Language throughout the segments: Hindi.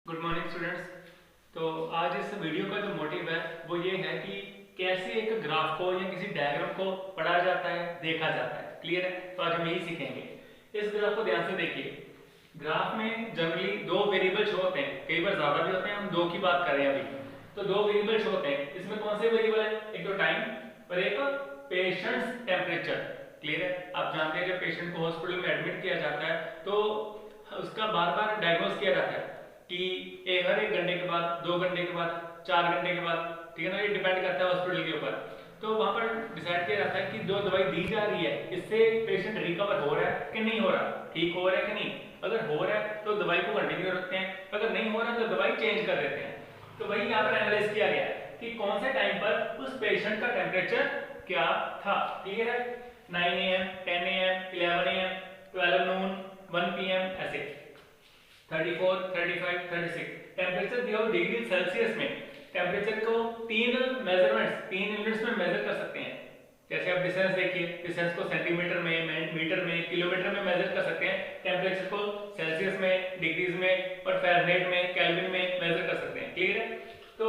Good morning students. तो आज इस वीडियो का जो मोटिव है वो ये है कि कैसे एक ग्राफ को या किसी डायग्राम को पढ़ा जाता है, देखा जाता है। क्लियर है? तो आज हम यही सीखेंगे। इस ग्राफ को ध्यान से देखिए। ग्राफ में जनरली दो वेरिएबल शो होते हैं, कई बार ज्यादा भी होते हैं। हम दो की बात कर रहे हैं अभी। तो दो वेरिएबल शो होते हैं। इसमें कौन से वेरिएबल है? एक तो टाइम और एक पेशेंट्स टेम्परेचर। क्लियर है? आप जानते हैं जब पेशेंट को हॉस्पिटल में एडमिट किया जाता है तो उसका बार बार डायग्नोस किया जाता है कि हर 1 घंटे के बाद, 2 घंटे के बाद, 4 घंटे के बाद। ठीक है ना? ये डिपेंड करता है हॉस्पिटल के ऊपर। तो वहां पर डिसाइड किया जाता है कि जो दवाई दी जा रही है इससे पेशेंट रिकवर हो रहा है कि नहीं हो रहा, ठीक हो रहा है कि नहीं। अगर हो रहा है तो दवाई को कंटिन्यू रखते हैं, अगर नहीं हो रहा तो दवाई चेंज कर देते हैं। तो वही यहाँ पर एनालाइज किया गया कि कौन से टाइम पर उस पेशेंट का टेम्परेचर क्या था। क्लियर है? 9 AM, 10 AM, 11 AM, 12 Noon, 1 PM, ऐसे 34, 35, 36 टेम्परेचर दिया हो डिग्री सेल्सियस में। टेम्परेचर को तीन यूनिट्स में मेजर कर सकते हैं। जैसे आप डिस्टेंस देखिए, डिस्टेंस को सेंटीमीटर में, मीटर में, किलोमीटर में मेजर कर सकते हैं। टेम्परेचर को सेल्सियस में, डिग्रीज में और फ़ारेनहाइट में, केल्विन में मेजर कर सकते हैं। क्लियर है? तो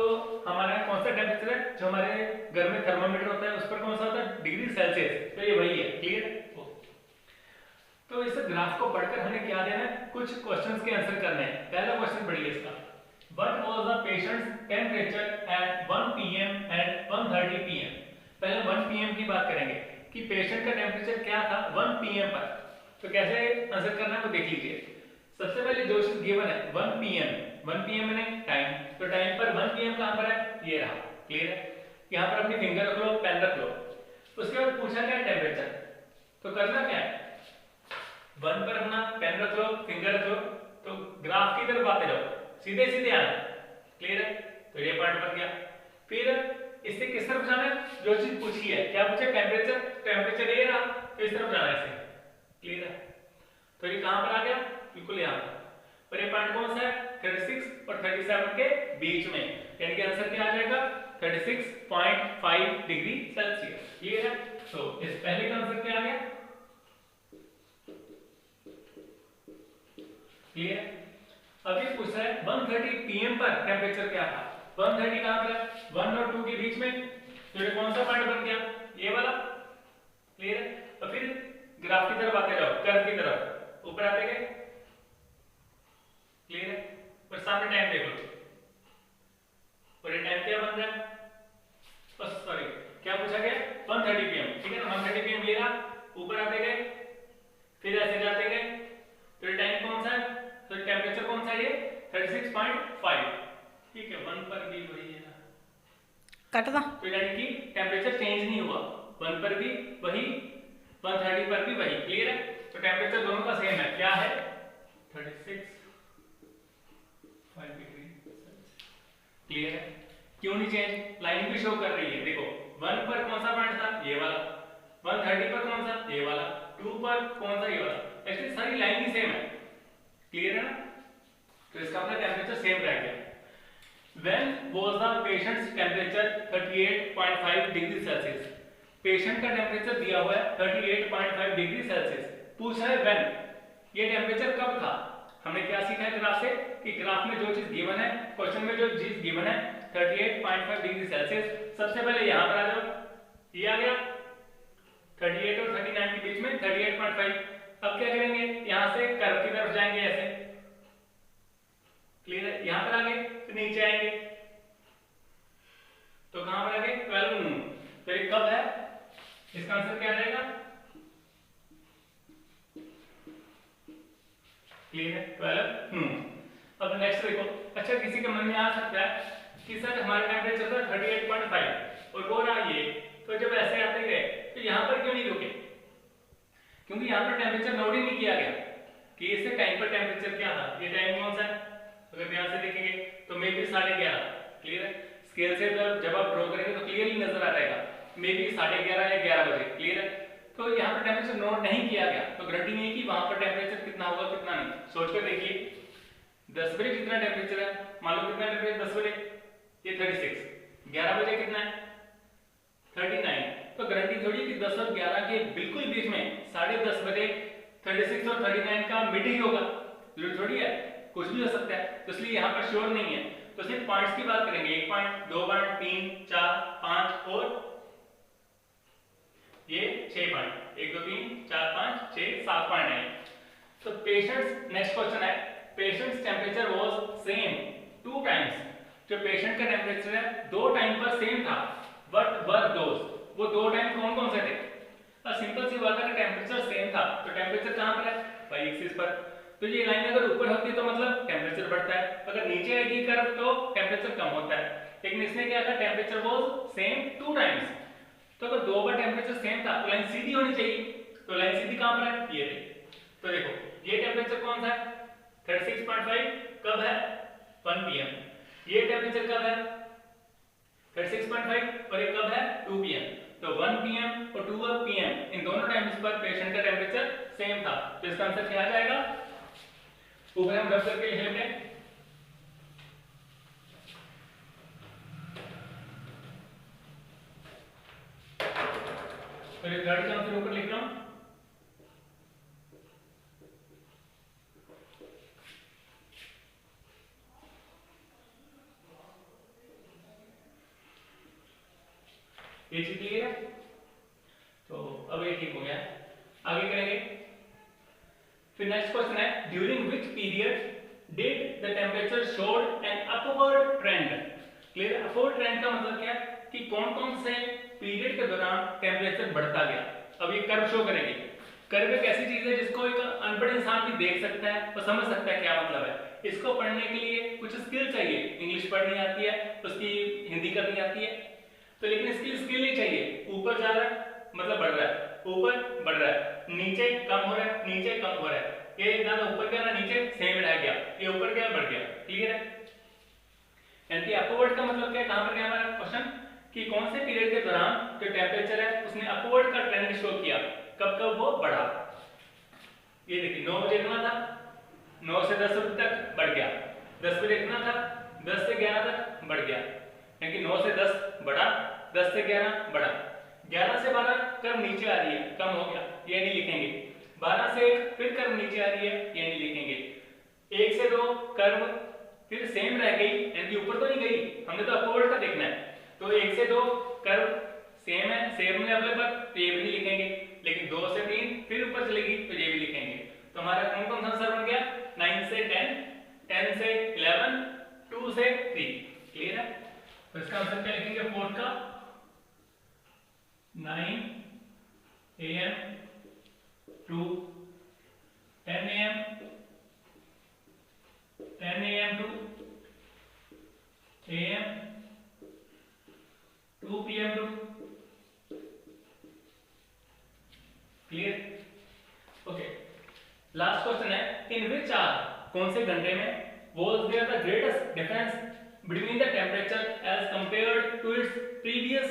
हमारा कौन सा टेम्परेचर है? जो हमारे घर में थर्मामीटर होता है उस पर कौन सा होता है? Degree Celsius. तो ये वही है। क्लियर है? तो इस ग्राफ को पढ़कर हमें क्या देना है? कुछ क्वेश्चंस के आंसर करने हैं। पहला क्वेश्चन पढ़िए इसका। What was the patients temperature at 1 PM and 1:30 PM। पहले 1 PM की बात करेंगे कि पेशेंट का टेम्परेचर क्या था 1 PM पर। तो कैसे आंसर करना है वो देख लीजिए। सबसे पहले जो चीज गिवन है 1 PM, 1 PM मैंने टाइम, तो टाइम पर 1 PM कहां पर है? ये रहा। क्लियर है? यहां पर अपनी फिंगर रख लो, पेन रख लो। उसके बाद पूछा क्या? टेम्परेचर। तो करना क्या है? 1 पर अपना पेन रख लो, फिंगर रख लो, तो ग्राफ की तरफ आते जाओ, सीधे सीधे आना। क्लियर है? तो ये पार्ट बन गया। फिर इससे किस तरफ जाना है? जो चीज पूछी है, क्या पूछे? टेम्परेचर। टेम्परेचर ये रहा, तो इस तरफ जाना है इसे। क्लियर है? तो ये कहां पर आ गया? बिल्कुल यहां पर। और ये पॉइंट कौन सा है? 36 और 37 के बीच में। यानी कि आंसर क्या आ जाएगा? 36.5 डिग्री सेल्सियस। क्लियर है? तो इस पहले का आंसर क्या आ गया? क्लियर? अभी पूछ रहा है 1:30 PM पर टेम्परेचर क्या था। 1:30 कहां पर है? 1 और 2 के बीच में। तो ये कौन सा पॉइंट बन गया? ये वाला। क्लियर है? तो फिर ग्राफ की तरफ आते जाओ, कर्व की तरफ ऊपर आते गए। क्लियर है? और सामने टाइम देख लो, और ये टाइम क्या बन रहा है? बस सॉरी, क्या पूछा गया? 1:30 PM। ठीक है ना? 1:30 PM ये रहा, ऊपर आते गए, फिर ऐसे जाते गए। तो ये टाइम कौन सा है? तो टेम्परेचर कौन सा है? ये 36.5। ठीक है? 1 पर भी वही है ना, कट दा। तो यानी कि टेम्परेचर चेंज नहीं हुआ। 1 पर भी वही, 1:30 पर भी वही। क्लियर है? तो टेम्परेचर दोनों का सेम है। क्या है? 36.5 डिग्री। क्लियर है? क्यों नहीं चेंज? लाइन भी शो कर रही है। देखो 1 पर कौन सा पॉइंट था? ये वाला। 1:30 पर कौन सा? ये वाला। 2 पर कौन सा? ये वाला। एक्चुअली सारी लाइन ही सेम है। क्लियर है ना? तो इसका अपना टेम्परेचर सेम रह गया। When was the patient's temperature 38.5 degree Celsius. Patient का टेम्परेचर दिया हुआ है 38.5 डिग्री सेल्सियस। पूछा है when, ये टेम्परेचर कब था। हमने क्या सीखा है ग्राफ से कि ग्राफ में जो चीज गिवन है, क्वेश्चन में जो चीज गिवन है 38.5 डिग्री सेल्सियस। सबसे पहले यहां पर आ जाओ, ये आ गया 38 और 39 के बीच में 38.5। अब क्या करेंगे? यहां से कर्व की तरफ जाएंगे ऐसे। क्लियर है? यहां पर आगे तो नीचे आएंगे, तो कहां पर आगे? 12 नून। तो ये कब है? इसका आंसर क्या रहेगा? क्लियर है? 12 नून। अब नेक्स्ट देखो। अच्छा, किसी के मन में आ सकता है कि सर हमारा टेम्परेचर था 38.5 और वो रहा ये, तो जब ऐसे आते गए तो यहां पर क्यों नहीं रुके? क्योंकि यहां पर टेम्परेचर नोट ही नहीं किया गया कि इससे टाइम पर टेम्परेचर क्या था। ये टाइम कौन सा है? अगर ध्यान से देखेंगे तो मे बी 11:30। क्लियर है? स्केल से जब आप ड्रॉ करेंगे तो क्लियरली नजर आ जाएगा मे बी 11:30 या 11 बजे। क्लियर है? तो यहाँ पर टेम्परेचर नोट नहीं किया गया, तो गारंटी नहीं है कि वहां पर टेम्परेचर कितना होगा कितना नहीं। सोचकर देखिए 10 बजे कितना टेम्परेचर है, मान लो कितना टेम्परेचर 10 बजे, ये 36। 11 बजे कितना है? 39। तो गारंटी थोड़ी कि 10 और 11 के बिल्कुल बीच में 10:30 बजे 36 और 39 का मिड ही होगा। जरूर थोड़ी है। कुछ भी हो सकता है, तो इसलिए यहाँ पर श्योर नहीं है। तो सिर्फ पॉइंट्स की बात करेंगे, 1 पॉइंट, 2 पॉइंट, 3, 4, 5 और ये 6 पॉइंट, 1 2 3 4 5 6 7 पॉइंट है। तो पेशेंट्स, नेक्स्ट क्वेश्चन है, patients temperature was same 2 times. जो पेशेंट का टेम्परेचर है 2 टाइम पर सेम था, बट वर दोस, वो 2 टाइम कौन कौन से थे? सिंपल सी बात है कि टेम्परेचर सेम था, तो टेम्परेचर कहां पर है? y एक्सिस पर। तो ये लाइन अगर ऊपर होती तो मतलब टेम्परेचर बढ़ता है, अगर नीचे आएगी कर्व तो टेम्परेचर कम होता है। लेकिन इसने क्या कहा, टेम्परेचर वाज सेम 2 टाइम्स। तो अगर 2 बार टेम्परेचर सेम था तो लाइन सीधी होनी चाहिए, तो लाइन सीधी कहां पर है? ये रही। तो देखो ये टेम्परेचर कौन सा है? 36.5, कब है? 1 pm। ये टेम्परेचर कब है? 36.5 और ये कब है? 2 pm। तो 1 pm और 2 pm इन दोनों टाइम्स पर पेशेंट का टेम्परेचर सेम था, तो इसका आंसर क्या आ जाएगा? ऊपर हम रब करके लिख लेते हैं। तो ये थर्ड का आंसर ऊपर लिख रहा हूं। ये चीज क्लियर है? तो अब ये ठीक हो गया, आगे करेंगे। फिर नेक्स्ट क्वेश्चन है, during which period did the temperature showed an upward trend. Clear है? अपवर्ड ट्रेंड का मतलब क्या है कि कौन कौन से पीरियड के दौरान टेम्परेचर बढ़ता गया। अब ये कर्व शो करेगी। कर्व एक ऐसी चीज है जिसको एक अनपढ़ इंसान भी देख सकता है और समझ सकता है क्या मतलब है। इसको पढ़ने के लिए कुछ स्किल चाहिए, इंग्लिश पढ़नी आती है, उसकी हिंदी करनी आती है, तो लेकिन इसकी स्किल नहीं चाहिए। ऊपर जा रहा है मतलब बढ़ रहा है, ऊपर बढ़ रहा है, नीचे कम हो रहा है, नीचे कम हो रहा है, ये ना ऊपर गया ना नीचे, सेम रह गया, ये ऊपर गया बढ़ गया। क्लियर है? यानी अपवर्ड का मतलब क्या है, कहां पर गया हमारा क्वेश्चन कि कौन से पीरियड के दौरान जो टेम्परेचर है उसने अपवर्ड का ट्रेंड शो किया, कब कब वो बढ़ा। ये देखिए 9 बजे इतना था, 9 से 10 बजे तक बढ़ गया, 10 बजे इतना था, 10 से 11 तक बढ़ गया, यानी 9 से 10 बढ़ा, 10 से 11 बढ़ा, 11 से 12 कर्व नीचे आ रही है, कम हो गया, ये नहीं लिखेंगे। 12 से 1 फिर कर्व नीचे आ रही है, ये नहीं लिखेंगे। 1 से 2 कर्व फिर सेम रह गई, यानी ऊपर तो नहीं गई, हमने तो अपवर्ड का देखना है। तो 1 से 2 कर्व सेम है, सेम लेवल पर, तो ये भी नहीं लिखेंगे। लेकिन 2 से 3 फिर ऊपर चलेगी तो ये भी लिखेंगे। तो हमारा कौन कौन सा आंसर बन गया? 9 से 10, 10 से 11, 2 से 3। क्लियर है? तो इसका आंसर क्या लिखेंगे? फोर्थ का 9 am to 10 am, 10 am to am, 2 pm to। Clear? Okay, last question है, इन विच आर, कौन से घंटे में was there the greatest difference between the temperature as compared to its previous।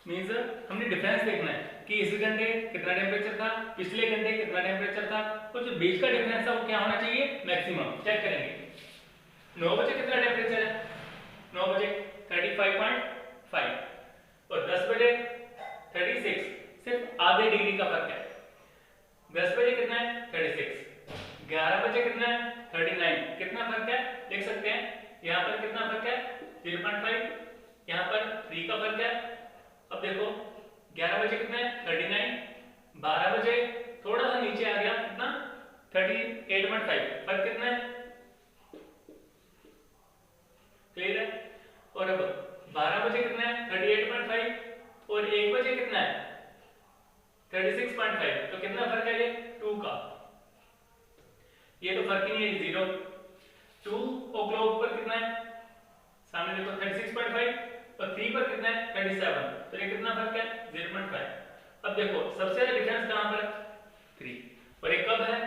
Means हमने डिफरेंस देखना है कि इस घंटे कितना टेम्परेचर था, पिछले घंटे कितना टेम्परेचर था, तो जो बीच का डिफरेंस है वो क्या होना चाहिए? मैक्सिमम। चेक करेंगे 9 बजे कितना टेम्परेचर है? 9 बजे 35.5 और 10 बजे 36, सिर्फ आधे डिग्री का फर्क है। 10 बजे कितना है? 36। 11 बजे कितना है? 39। कितना फर्क है देख सकते हैं, यहाँ पर कितना फर्क है? 0.5, यहाँ पर 3 का फर्क है। अब देखो 11 बजे कितना है? 39, 12 बजे थोड़ा सा नीचे आ गया, कितना? 38.5, फर्क कितना है? क्लियर है? और अब 12 बजे कितना है? 38.5 और 1 बजे कितना है? 36.5, तो कितना फर्क है? ये 2 का, ये तो फर्क ही नहीं है, 0। 2 o'clock पर कितना है? सामने देखो 36.5 और 3 पर कितना है? 37, तो ये कितना फर्क है? 0.5। अब देखो सबसे ज्यादा डिफरेंस कहां पर? 3, और ये कब है?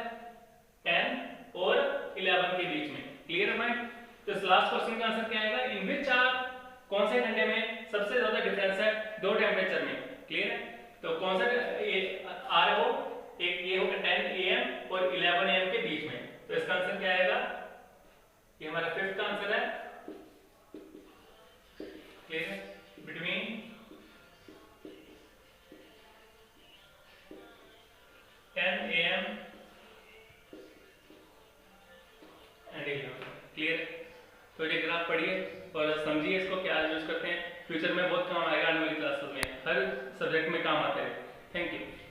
10 और 11 के बीच में। क्लियर है माइंड? तो इस लास्ट क्वेश्चन का आंसर क्या आएगा? इन विच आर, कौन से घंटे में सबसे ज्यादा डिफरेंस है दो टेम्परेचर में। क्लियर है? तो कौन सा आ रहा हो? एक ये होगा 10 am और 11 am के बीच में। तो इसका आंसर क्या आएगा? ये हमारा फिफ्थ का आंसर है। क्लियर है? Between AM and AM। Clear? तो ये ग्राफ पढ़िए और समझिए इसको क्या यूज करते हैं, फ्यूचर में बहुत काम आएगा आने वाली क्लासेस में, हर सब्जेक्ट में काम आता है। Thank you.